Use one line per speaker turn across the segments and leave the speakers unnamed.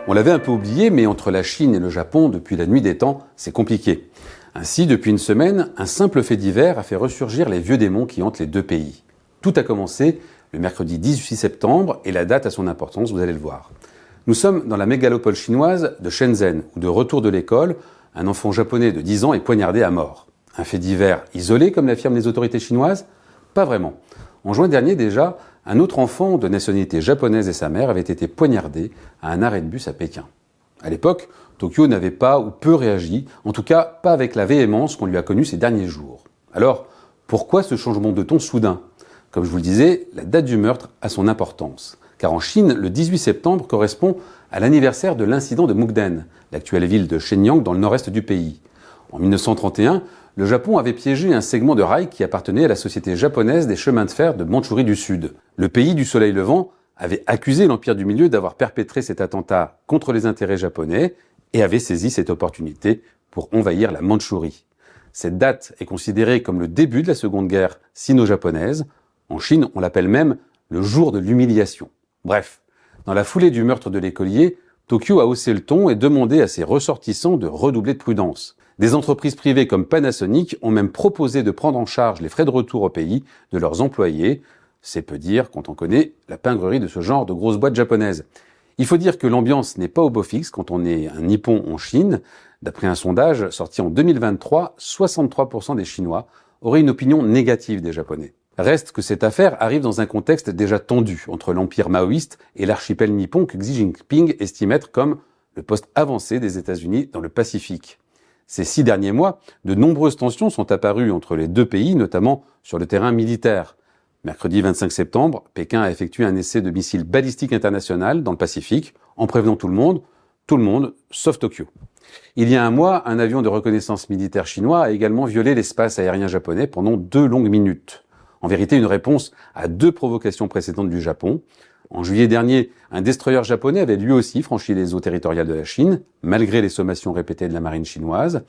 On l'avait un peu oublié, mais entre la Chine et le Japon, depuis la nuit des temps, c'est compliqué. Ainsi, depuis une semaine, un simple fait divers a fait ressurgir les vieux démons qui hantent les deux pays. Tout a commencé le mercredi 18 septembre et la date a son importance, vous allez le voir. Nous sommes dans la mégalopole chinoise de Shenzhen, où de retour de l'école, un enfant japonais de 10 ans est poignardé à mort. Un fait divers isolé, comme l'affirment les autorités chinoises? Pas vraiment. En juin dernier déjà, un autre enfant de nationalité japonaise et sa mère avaient été poignardés à un arrêt de bus à Pékin. À l'époque, Tokyo n'avait pas ou peu réagi, en tout cas pas avec la véhémence qu'on lui a connue ces derniers jours. Alors, pourquoi ce changement de ton soudain? Comme je vous le disais, la date du meurtre a son importance. Car en Chine, le 18 septembre correspond à l'anniversaire de l'incident de Mukden, l'actuelle ville de Shenyang dans le nord-est du pays. En 1931, le Japon avait piégé un segment de rail qui appartenait à la société japonaise des chemins de fer de Mandchourie du Sud. Le pays du soleil levant avait accusé l'Empire du Milieu d'avoir perpétré cet attentat contre les intérêts japonais et avait saisi cette opportunité pour envahir la Mandchourie. Cette date est considérée comme le début de la Seconde Guerre sino-japonaise. En Chine, on l'appelle même le jour de l'humiliation. Bref, dans la foulée du meurtre de l'écolier, Tokyo a haussé le ton et demandé à ses ressortissants de redoubler de prudence. Des entreprises privées comme Panasonic ont même proposé de prendre en charge les frais de retour au pays de leurs employés. C'est peu dire quand on connaît la pingrerie de ce genre de grosses boîtes japonaises. Il faut dire que l'ambiance n'est pas au beau fixe quand on est un nippon en Chine. D'après un sondage sorti en 2023, 63% des Chinois auraient une opinion négative des Japonais. Reste que cette affaire arrive dans un contexte déjà tendu entre l'empire maoïste et l'archipel nippon que Xi Jinping estime être comme le poste avancé des États-Unis dans le Pacifique. Ces 6 derniers mois, de nombreuses tensions sont apparues entre les deux pays, notamment sur le terrain militaire. Mercredi 25 septembre, Pékin a effectué un essai de missile balistique international dans le Pacifique, en prévenant tout le monde, sauf Tokyo. Il y a un mois, un avion de reconnaissance militaire chinois a également violé l'espace aérien japonais pendant 2 longues minutes. En vérité, une réponse à 2 provocations précédentes du Japon. En juillet dernier, un destroyer japonais avait lui aussi franchi les eaux territoriales de la Chine, malgré les sommations répétées de la marine chinoise.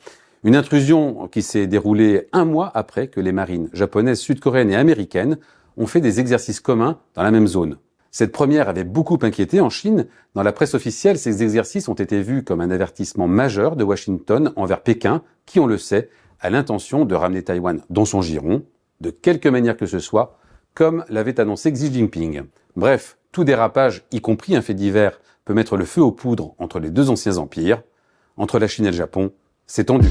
Une intrusion qui s'est déroulée 1 mois après que les marines japonaises, sud-coréennes et américaines ont fait des exercices communs dans la même zone. Cette première avait beaucoup inquiété en Chine. Dans la presse officielle, ces exercices ont été vus comme un avertissement majeur de Washington envers Pékin, qui, on le sait, a l'intention de ramener Taïwan dans son giron, de quelque manière que ce soit, comme l'avait annoncé Xi Jinping. Bref, tout dérapage, y compris un fait divers, peut mettre le feu aux poudres entre les deux anciens empires. Entre la Chine et le Japon, c'est tendu.